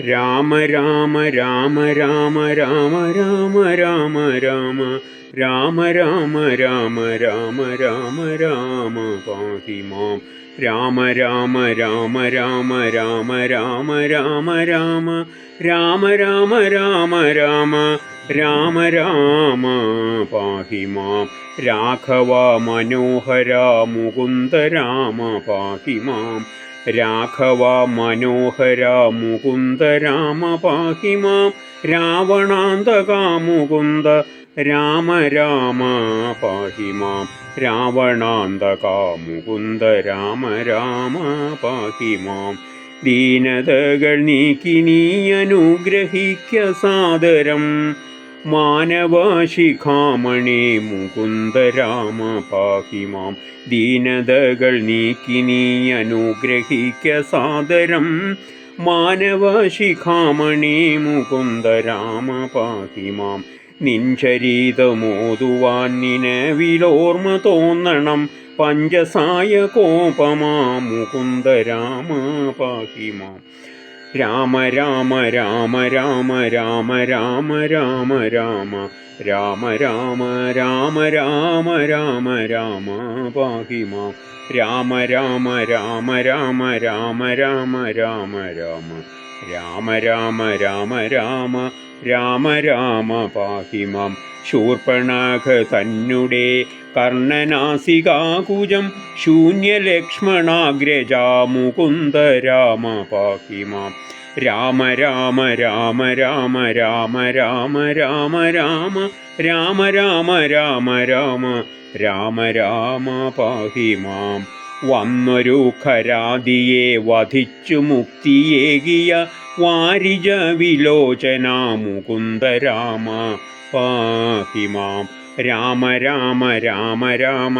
രാമ രാമ രാമ രാമ രാമ രാമ രാമ രാമ രാമ രാമ രാമ രാമ രാമ രാമ പാഹി മാം. രാമ രാമ രാമ രാമ രാമ രാമ രാമ രാമ രാമ രാമ രാമ രാമ രാമ രാമ പാഹി മാം. രാഘവ മനോഹര മുകുന്ദ രാമ പാഹി മാം. രാഘവ മനോഹര മുകുന്ദ രാമ പാഹി മാം. രാവണാന്തക മുകുന്ദ രാമ രാമ പാഹി മാം. രാവണാന്തക മുകുന്ദ രാമ രാമ പാഹി മാം. ദീനതകൾ നീക്കി നീ അനുഗ്രഹിക്ക സാദരം. മാനവശിഖാമണി മുകുന്ദ രാമ പാഹി മാം. ദീനതകൾ നീക്കി നീ അനുഗ്രഹിക്ക സാദരം. മാനവശിഖാമണി മുകുന്ദ രാമ പാഹി മാം. നിൻചരീതമോതുവാൻ നിലവിലോർമ്മ തോന്നണം. പഞ്ചസായ കോപമാ മുകുന്ദ രാമ പാഹി മാം. രാമ രാമ രാമ രാമ രാമ രാമ രാമ രാമ രാമ രാമ രാമ രാമ രാമ രാമ പാഹി മാം. രാമ രാമ രാമ രാമ രാമ രാമ രാമ രാമ രാമ രാമ രാമ രാമ രാമ രാമ പാഹി മാം. ശൂർപ്പണഖ തന്നുടെ കർണനാസികാകുജം ശൂന്യലക്ഷ്മണാഗ്രജാ മുകുന്ദ രാമ പാഹി മാം. രാമ രാമ രാമ രാമ രാമ രാമ രാമ രാമ രാമ രാമ രാമ രാമ രാമ രാമ പാഹി മാം. വന്നൊരു ഖരാദിയെ വധിച്ചു മുക്തിയേകിയ വാരിജ വിലോചന മുകുന്ദ രാമ പാഹി മാം. രാമ രാമ രാമ രാമ രാമ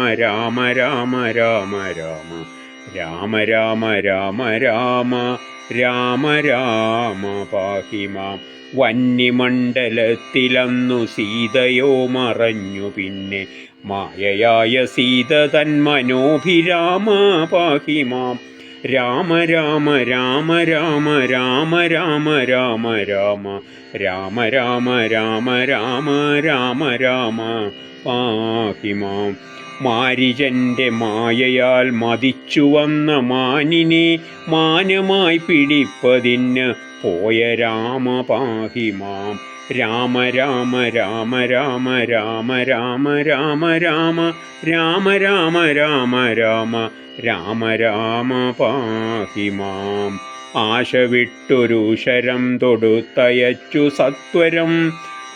രാമ രാമ രാമ രാമ രാമ രാമ രാമ രാമ രാമ പാഹി മാം. വന്യമണ്ഡലത്തിലന്നു സീതയോ മറഞ്ഞു പിന്നെ മായയായ സീത തന്മനോഭിരാമ പാഹി മാം. രാമ രാമ രാമ രാമ രാമ രാമ രാമ രാമ രാമ രാമ രാമ രാമ രാമ രാമ പാഹി മാം. മാരിജന്റെ മായയാൽ മതിച്ചു വന്ന മാനിനെ മാനമായി പിടിപ്പതിന് പോയ രാമ പാഹി മാം. രാമ രാമ രാമ രാമ രാമ രാമ രാമ രാമ രാമ രാമ രാമ രാമ രാമ രാമ പാഹി മാം. ആശ വിട്ടൊരു ശരം തൊടുത്തയച്ചു സത്വരം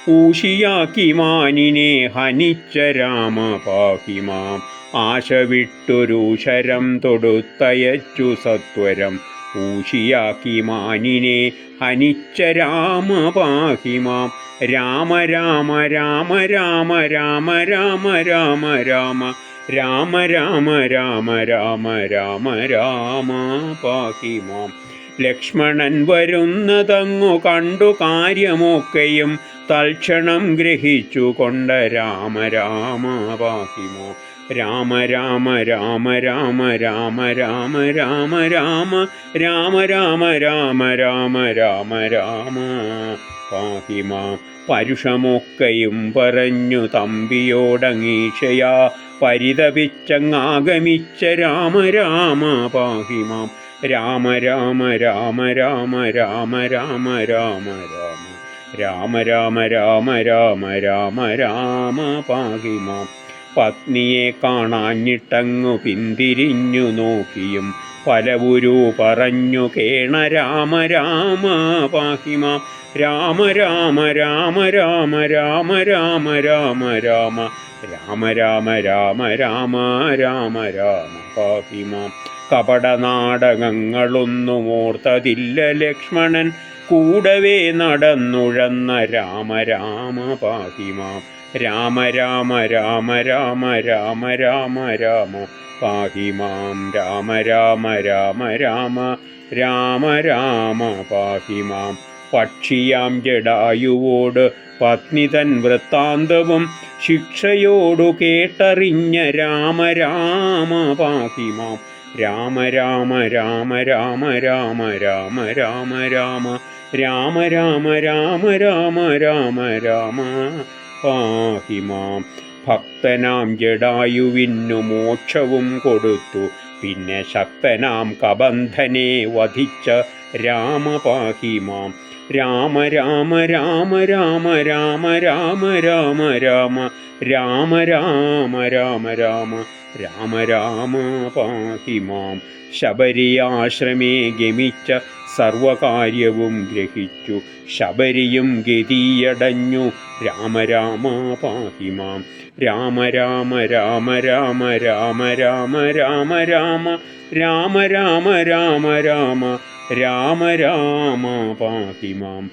ഊഷിയാക്കി മാനിനെ ഹനിച്ച രാമ പാഹി മാം. ആശ വിട്ടൊരു ശരം തൊടുത്തയച്ചു സത്വരം ഊഷിയാക്കി മാനിനെ ഹനിച്ച രാമ പാഹി മാം. രാമ രാമ രാമ രാമ രാമ രാമ രാമ രാമ രാമ രാമ രാമ രാമ രാമ രാമ പാഹി മാം. ലക്ഷ്മണൻ വരുന്നതങ്ങു കണ്ടു കാര്യമൊക്കെയും തൽക്ഷണം ഗ്രഹിച്ചു കൊണ്ട രാമ രാമ പാഹി മാം. രാമ രാമ രാമ രാമ രാമ രാമ രാമ രാമ രാമ രാമ രാമ രാമ രാമ രാമ പാഹി മാം. പരുഷമൊക്കെയും പറഞ്ഞു തമ്പിയോടങ്ങീക്ഷയാ പരിതപിച്ചങ്ങാഗമിച്ച രാമ രാമ പാഹി മാം. രാമ രാമ രാമ രാമ രാമ രാമ രാമ രാമ രാമ രാമ രാമ രാമ രാമ പാഹി മാം. പത്നിയെ കാണാഞ്ഞിട്ടങ്ങു പിന്തിരിഞ്ഞു നോക്കിയും പലവുരു പറഞ്ഞു കേണ രാമ രാമ പാഹി മാം. രാമ രാമ രാമ രാമ രാമ രാമ രാമ രാമ രാമ രാമ രാമ രാമ രാമ രാമ പാഹി മാം. കപടനാടകങ്ങളൊന്നും ഓർത്തതില്ല ലക്ഷ്മണൻ കൂടവേ നടന്നുഴന്ന രാമ രാമ പാഹി മാം. രാമ രാമ രാമ രാമ രാമ രാമ രാമ പാഹി മാം. രാമ രാമ രാമ രാമ രാമ രാമ പാഹി മാം. പക്ഷിയാം ജടായുവോട് പത്നി തൻ വൃത്താന്തവും ശിക്ഷയോടു കേട്ടറിഞ്ഞ രാമ രാമ പാഹി മാം. രാമ രാമ രാമ രാമ രാമ രാമ രാമ രാമ രാമ രാമ രാമ രാമ രാമ രാമ പാഹി മാം. ഭക്തനാം ജടായുവിനു മോക്ഷവും കൊടുത്തു, പിന്നെ ശക്തനാം കബന്ധനെ വധിച്ച രാമ പാഹി മാം. രാമ രാമ രാമ രാമ രാമ രാമ രാമ രാമ രാമ രാമ രാമ രാമ രാമ രാമ പാഹി മാം. ശബരിയാശ്രമേ ഗമിച്ച സർവകാര്യവും ഗ്രഹിച്ചു, ശബരിയും ഗതിയടഞ്ഞു രാമ രാമ പാഹി മാം. രാമ രാമ രാമ രാമ രാമ രാമ രാമ രാമ രാമ രാമ രാമ രാമ രാമ രാമ പാഹി മാം.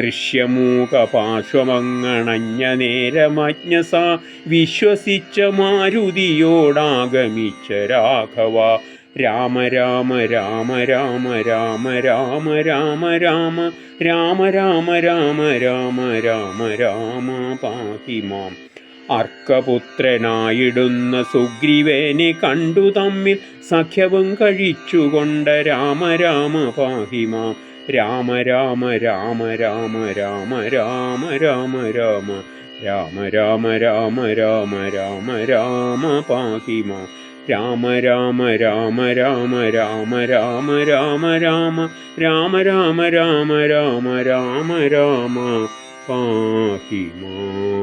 ഋഷ്യമൂകപാർശ്വമങ്ങണഞ്ഞ നേരമജ്ഞസ വിശ്വസിച്ച മാരുതിയോടാഗമിച്ച രാഘവ. രാമ രാമ രാമ രാമ രാമ രാമ രാമ രാമ രാമ രാമ രാമ രാമ രാമ രാമ പാഹി മാം. അർക്കപുത്രനായിടുന്ന സുഗ്രീവനെ കണ്ടു തമ്മിൽ സഖ്യവും കഴിച്ചുകൊണ്ട രാമ രാമ പാഹി മാം. രാമ രാമ രാമ രാമ രാമ രാമ രാമ രാമ രാമ രാമ രാമ രാമ രാമ രാമ പാഹി മാം. രാമ രാമ രാമ രാമ രാമ രാമ രാമ രാമ രാമ രാമ രാമ രാമ രാമ രാമ പാഹി മാം.